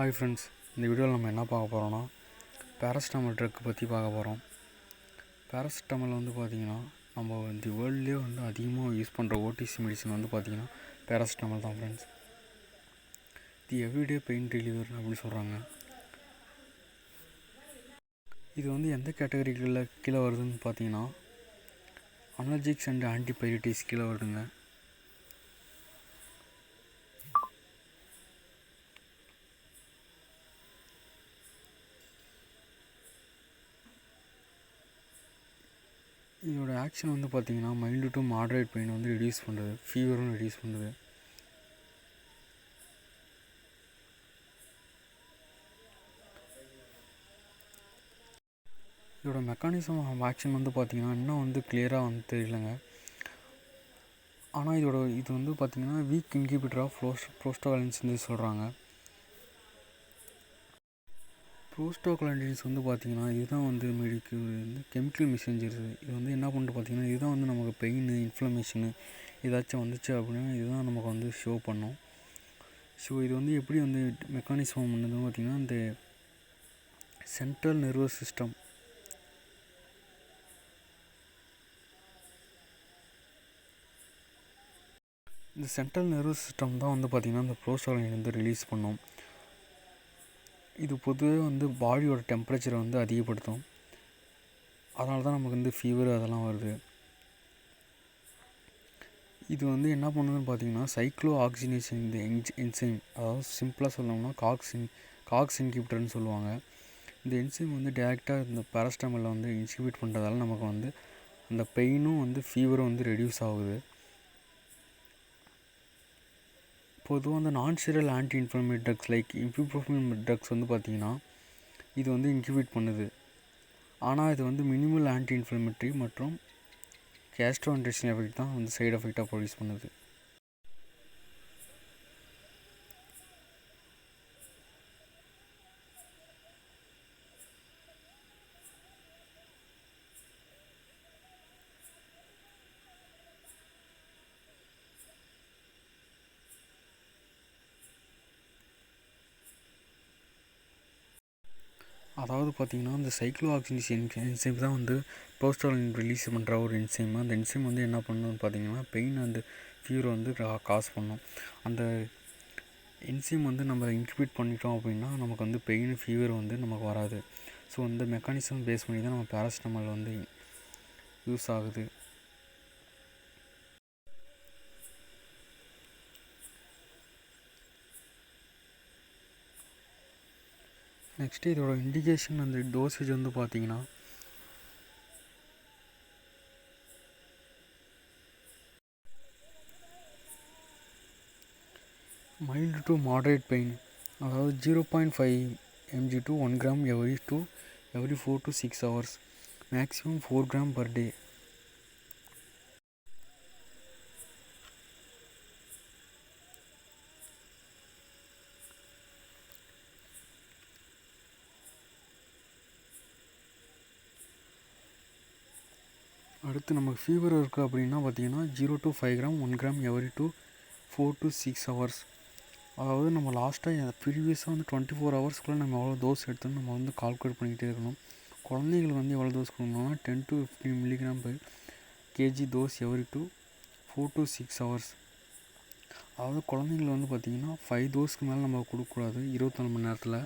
Hi friends, இந்த வீடியோவில் நம்ம என்ன பார்க்க போகிறோன்னா பேராசிட்டமால் ட்ரக் பற்றி பார்க்க போகிறோம். பேராசிட்டமால் பார்த்திங்கன்னா நம்ம இந்த வேர்ல்ட்லேயே அதிகமாக யூஸ் பண்ணுற ஓடிசி மெடிசன் பார்த்திங்கன்னா பேராசிட்டமால் தான் ஃப்ரெண்ட்ஸ். தி எவ்ரிடே பெயின் ரிலீவர் அப்படின்னு சொல்கிறாங்க. இது எந்த கேட்டகரிகளில் கீழே வருதுன்னு பார்த்தீங்கன்னா அனர்ஜிக்ஸ் அண்ட் ஆன்டிபைரட்டிஸ் கீழே வருதுங்க. இதோட ஆக்ஷன் பார்த்திங்கன்னா mild to moderate pain reduce பண்ணுறது, ஃபீவரும் ரெடியூஸ் பண்ணுறது. இதோட மெக்கானிசம் ஆஃப் ஆக்ஷன் பார்த்திங்கன்னா இன்னும் கிளியராக தெரியலங்க. ஆனால் இது பார்த்திங்கன்னா வீக் இன்ஹிபிட்டர் ஆஃப் ப்ரோஸ்டாகிளாண்டின்ஸ் சொல்கிறாங்க. ப்ரோஸ்டாகிளாண்டின்ஸ் பார்த்திங்கன்னா இதுதான் கெமிக்கல் மெசேஞ்சர்ஸ். இது என்ன பண்ணிட்டு பார்த்திங்கன்னா இதுதான் நமக்கு பெயின், இன்ஃப்ளமேஷனு ஏதாச்சும் வந்துச்சு அப்படின்னா இதுதான் நமக்கு ஷோ பண்ணும். ஸோ இது எப்படி மெக்கானிசம் பண்ணுதுன்னு பார்த்திங்கன்னா இந்த சென்ட்ரல் நர்வஸ் சிஸ்டம், இந்த சென்ட்ரல் நர்வஸ் சிஸ்டம் தான் பார்த்திங்கன்னா இந்த ப்ரோஸ்டாகிளாண்டின் ரிலீஸ் பண்ணும். இது பொதுவே பாடியோட டெம்பரேச்சரை அதிகப்படுத்தும். அதனால தான் நமக்கு ஃபீவர் அதெல்லாம் வருது. இது என்ன பண்ணுதுன்னு பார்த்தீங்கன்னா சைக்ளோ ஆக்சிஜனேஷன் இந்த என்சைம், அதாவது சிம்பிளாக சொல்லணும்னா காக்ஸ் இன்ஹிபிட்டர்னு சொல்லுவாங்க. இந்த என்சைம் டேரெக்டாக இந்த பேராசிட்டமாலில் இன்ஹிபிட் பண்ணுறதால நமக்கு அந்த பெயினும் ஃபீவரும் ரெடியூஸ் ஆகுது. பொதுவாக non steroidal anti inflammatory drugs like ibuprofen drugs பார்த்திங்கன்னா இது இன்ஹிபிட் பண்ணுது. ஆனால் இது மினிமல் ஆன்டி இன்ஃப்ளமேட்டரி மற்றும் கேஸ்ட்ரோஎன்ட்ரேஷன் எஃபெக்ட் தான் சைடு எஃபெக்டாக ப்ரொடியூஸ் பண்ணுது. அதாவது பார்த்திங்கன்னா இந்த சைக்ளோ ஆக்சிஜனேஷன் என்சைம் தான் ப்ரோஸ்டாகிளாண்டின் ரிலீஸ் பண்ணுற ஒரு என்சைம். அந்த என்சைம் என்ன பண்ணணும்னு பார்த்திங்கன்னா பெயின் அண்ட் ஃபீவர் காஸ் பண்ணும். அந்த என்சைம் நம்ம இன்ஹிபிட் பண்ணிட்டோம் அப்படின்னா நமக்கு பெயின், ஃபீவர் நமக்கு வராது. ஸோ இந்த மெக்கானிசம் பேஸ் பண்ணி தான் நம்ம பேராசிட்டமால் யூஸ் ஆகுது. நெக்ஸ்ட்டு இதோட இண்டிகேஷன் அந்த டோசேஜ் பார்த்திங்கன்னா மைல்டு டு மாட்ரேட் பெயின், அதாவது 0.5 mg to 1 gram every 4 to 6 hours, maximum 4 gram per day. அடுத்து நமக்கு ஃபீவர் இருக்குது அப்படின்னா பார்த்திங்கன்னா 0 to 5 gram 1 gram every 4 to 6 hours. அதாவது நம்ம லாஸ்ட்டாக ப்ரீவியஸாக 24 ஹவர்ஸ்க்குள்ளே நம்ம எவ்வளோ டோஸ் எடுத்தோன்னு நம்ம கால்குலேட் பண்ணிக்கிட்டே இருக்கணும். குழந்தைங்களுக்கு எவ்வளோ டோஸ் கொடுக்கணும்னா 10 to 15 milligram per kg dose every 4 to 6 hours. அதாவது குழந்தைங்களுக்கு பார்த்திங்கன்னா 5 டோஸ்க்கு மேலே நம்ம கொடுக்கக்கூடாது 24 மணி நேரத்தில்.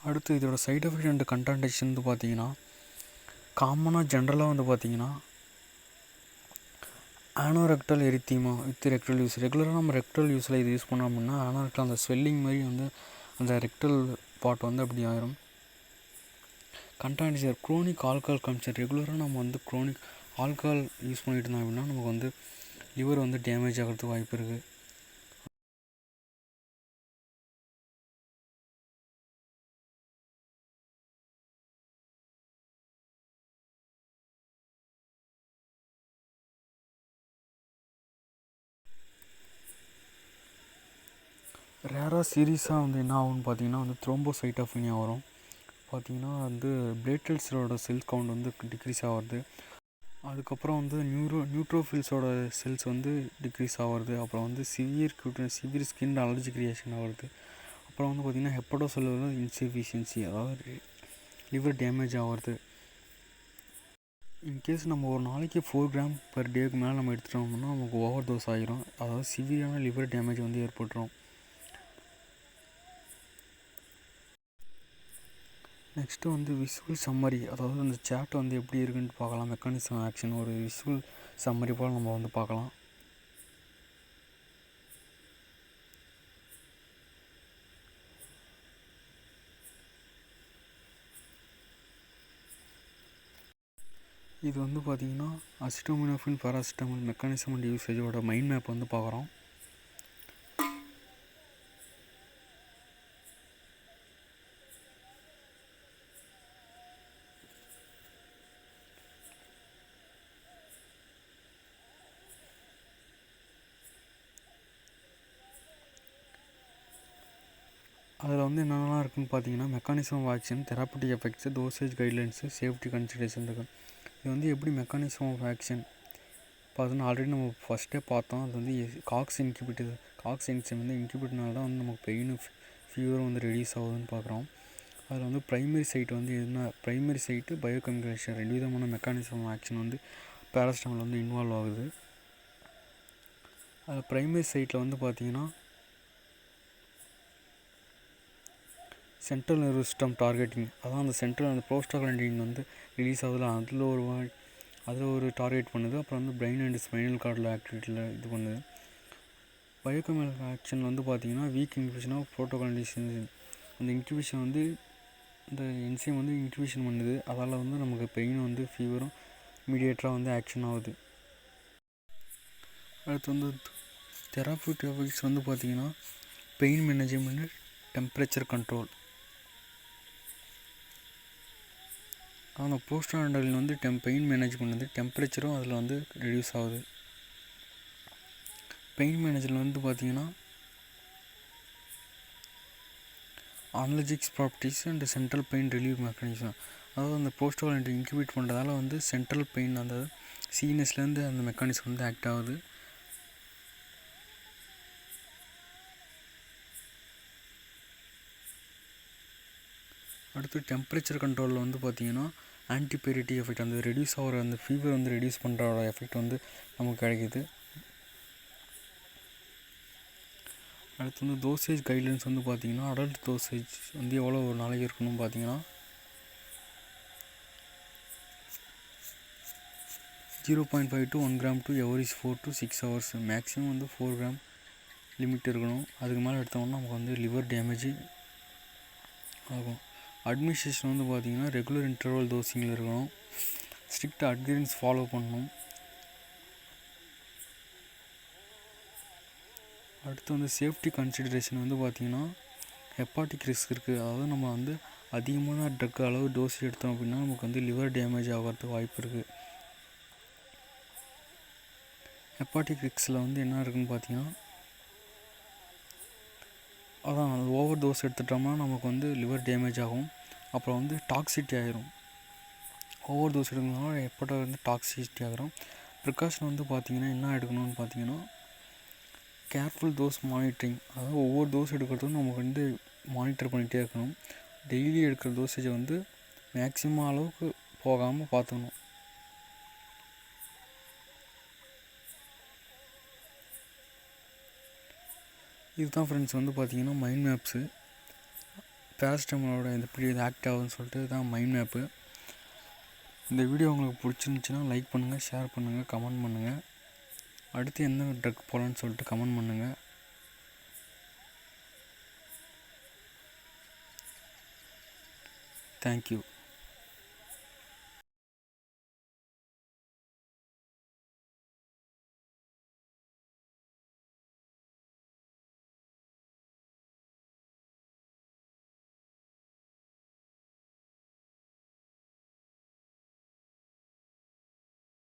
அடுத்து இதோட சைட் எஃபெக்ட் அண்ட் கண்டான்டேஷன் பார்த்திங்கன்னா காமனாக ஜென்ரலாக பார்த்திங்கன்னா ஆனோரெக்டல் எரித்தீமா வித் ரெக்டல் யூஸ். ரெகுலராக நம்ம ரெக்டல் யூஸில் இது யூஸ் பண்ணோம் அப்படின்னா ஆனோரெக்டல் அந்த ஸ்வெல்லிங் மாதிரி அந்த ரெக்டல் பார்ட் அப்படி ஆயிரும். கண்டான்டேஷன் க்ரோனிக் ஆல்கஹால் கன்சம்ஷன், ரெகுலராக நம்ம க்ரோனிக் ஆல்கஹால் யூஸ் பண்ணிட்டு இருந்தோம் அப்படின்னா நமக்கு லிவர் டேமேஜ் ஆகிறதுக்கு வாய்ப்பு இருக்குது. ரேராக சீரியஸாக வந்து என்ன ஆகும்னு பார்த்தீங்கன்னா வந்து த்ரோம்போசைட்டோபெனியா வரும். பார்த்தீங்கன்னா வந்து பிளேட்லெட்ஸோட செல் கவுண்ட் வந்து டிக்ரீஸ் ஆகிறது. அதுக்கப்புறம் வந்து நியூட்ரோஃபில்ஸோட செல்ஸ் வந்து டிக்ரீஸ் ஆகிறது. அப்புறம் வந்து சிவியர் ஸ்கின் அலர்ஜி கிரியேஷன் ஆகிறது. அப்புறம் வந்து பார்த்திங்கன்னா ஹெப்படோசெல்லுலர் இன்சஃபிஷியன்சி, அதாவது லிவர் டேமேஜ் ஆகிறது. இன்கேஸ் நம்ம ஒரு நாளைக்கு 4 கிராம் பர் டேக்கு மேலே நம்ம எடுத்துட்டோம்னா நமக்கு ஓவர் டோஸ் ஆகிரும். அதாவது சிவியரான லிவர் டேமேஜ் வந்து ஏற்பட்டுரும். நெக்ஸ்ட்டு வந்து விசுவல் சம்மரி, அதாவது அந்த சேட் வந்து எப்படி இருக்குன்னு பார்க்கலாம். மெக்கானிசம் ஆக்ஷன் ஒரு விசுவல் சம்மரி போல் நம்ம வந்து பார்க்கலாம். இது வந்து பார்த்திங்கன்னா அசிட்டோமினோஃபின் பாராசிட்டமால் மெக்கானிசம் அண்ட் யூசேஜோட மைண்ட் மேப் வந்து பார்க்குறோம். அதில் வந்து என்னென்னலாம் இருக்குதுன்னு பார்த்தீங்கன்னா mechanism of action, therapeutic effects, dosage guidelines, safety consideration இருக்குது. இது வந்து எப்படி மெக்கானிசம் ஆஃப் ஆக்ஷன் பார்த்தோன்னா ஆல்ரெடி நம்ம ஃபஸ்ட்டே பார்த்தோம். அது வந்து காக்ஸ் என்சைம் வந்து இன்கிபிட்டனால தான் வந்து நமக்கு பெயின் ஃபீவரும் வந்து ரெடியூஸ் ஆகுதுன்னு பார்க்குறோம். அதில் வந்து ப்ரைமரி சைட் வந்து என்ன, ப்ரைமரி சைட்டு பயோகம்யூனிகேஷன் 2 விதமான மெக்கானிசம் ஆஃப் ஆக்ஷன் வந்து பேராசிட்டமால் வந்து இன்வால்வ் ஆகுது. அதில் ப்ரைமரி சைட்டில் வந்து பார்த்திங்கன்னா சென்ட்ரல் நர்வஸ் சிஸ்டம் டார்கெட்டிங், அதான் அந்த அந்த ப்ரோஸ்டாக்லாண்டின் வந்து ரிலீஸ் ஆகுதுல, அதில் ஒரு டார்கெட் பண்ணுது. அப்புறம் வந்து பிரெயின் அண்ட் ஸ்பைனல் கார்டில் ஆக்டிவிட்டியில் இது பண்ணுது. பயோகெமிக்கல் ஆக்ஷன் வந்து பார்த்திங்கன்னா வீக் இன்ஹிபிஷன் ஆஃப் ப்ரோட்டோகாண்டிஷன், அந்த இன்ஹிபிஷன் வந்து இந்த என்சைம் வந்து இன்ஹிபிஷன் பண்ணுது. அதால் வந்து நமக்கு பெயின் வந்து ஃபீவரும் இமீடியேட்டாக வந்து ஆக்ஷன் ஆகுது. அடுத்து வந்து தெராபியூட்டிக் எஃபெக்ட்ஸ் வந்து பார்த்திங்கன்னா பெயின் மேனேஜ்மெண்ட், டெம்பரேச்சர் கண்ட்ரோல். அந்த ப்ரோஸ்டாக்லாண்டின் வந்து பெயின் மேனேஜ் பண்ணுது. டெம்பரேச்சரும் அதில் வந்து ரெடியூஸ் ஆகுது. பெயின் மேனேஜில் வந்து பார்த்திங்கன்னா analgesics properties and central pain relieve mechanism, அதாவது அந்த ப்ரோஸ்டாக்லாண்டின் இன்ஹிபிட் பண்ணுறதால வந்து சென்ட்ரல் பெயின் அந்த சீனஸ்லேருந்து அந்த மெக்கானிசம் வந்து ஆக்ட் ஆகுது. அடுத்து டெம்பரேச்சர் கண்ட்ரோலில் வந்து பார்த்திங்கன்னா ஆன்டிபைரேட்டிக் எஃபெக்ட், அந்த ரெடியூஸ் ஆகிற அந்த ஃபீவர் வந்து ரெடியூஸ் பண்ணுறோட எஃபெக்ட் வந்து நமக்கு கிடைக்கிது. அடுத்து வந்து டோசேஜ் கைட்லைன்ஸ் வந்து பார்த்திங்கன்னா அடல்ட் டோசேஜ் வந்து எவ்வளோ ஒரு நாளைக்கு இருக்கணும்னு பார்த்திங்கன்னா 0.5 to 1 gram to every 4 to 6 hours. Maximum வந்து 4 கிராம் லிமிட் இருக்கணும். அதுக்கு மேலே எடுத்தோம்னா நமக்கு வந்து லிவர் டேமேஜ் ஆகும். அட்மினிஸ்ட்ரேஷன் வந்து பார்த்திங்கன்னா ரெகுலர் இன்டர்வல் டோசிங்கில் இருக்கணும். ஸ்ட்ரிக்ட் அட்கரன்ஸ் ஃபாலோ பண்ணணும். அடுத்து வந்து சேஃப்டி கன்சிடரேஷன் வந்து பார்த்திங்கன்னா ஹெப்பாட்டிக் ரிஸ்க் இருக்குது. அதாவது நம்ம வந்து அதிகமான ட்ரக் அளவு டோஸ் எடுத்தோம் அப்படின்னா நமக்கு வந்து லிவர் டேமேஜ் ஆகிறதுக்கு வாய்ப்பு இருக்குது. ஹெப்பாட்டிக் ரிஸ்கில் வந்து என்ன இருக்குதுன்னு பார்த்திங்கன்னா அதான் ஓவர் டோஸ் எடுத்துட்டோம்னா நமக்கு வந்து லிவர் டேமேஜ் ஆகும். அப்புறம் வந்து டாக்ஸிட்டி ஆகிரும். ஓவர் டோஸ் எடுக்கணும்னா எப்போ வந்து டாக்ஸிட்டி ஆகிரும். ப்ரிகாஷன் வந்து பார்த்திங்கன்னா என்ன எடுக்கணும்னு பார்த்திங்கன்னா கேர்ஃபுல் டோஸ் மானிட்டரிங், அதாவது ஒவ்வொரு டோஸ் எடுக்கிறதுக்கும் நமக்கு வந்து மானிட்டர் பண்ணிகிட்டே இருக்கணும். டெய்லி எடுக்கிற டோசேஜை வந்து மேக்ஸிமம் அளவுக்கு போகாமல் பார்த்துக்கணும். இதுதான் ஃப்ரெண்ட்ஸ் வந்து பார்த்திங்கன்னா மைண்ட் மேப்ஸு, பேராசிட்டமாலோட இந்த பீரியட் ஆக்ட் ஆகுதுன்னு சொல்லிட்டு தான் மைண்ட் மேப்பு. இந்த வீடியோ உங்களுக்கு பிடிச்சிருந்துச்சின்னா லைக் பண்ணுங்கள், ஷேர் பண்ணுங்கள், கமெண்ட் பண்ணுங்கள். அடுத்து எந்த ட்ரக் போகலான்னு சொல்லிட்டு கமெண்ட் பண்ணுங்கள். தேங்க்யூ.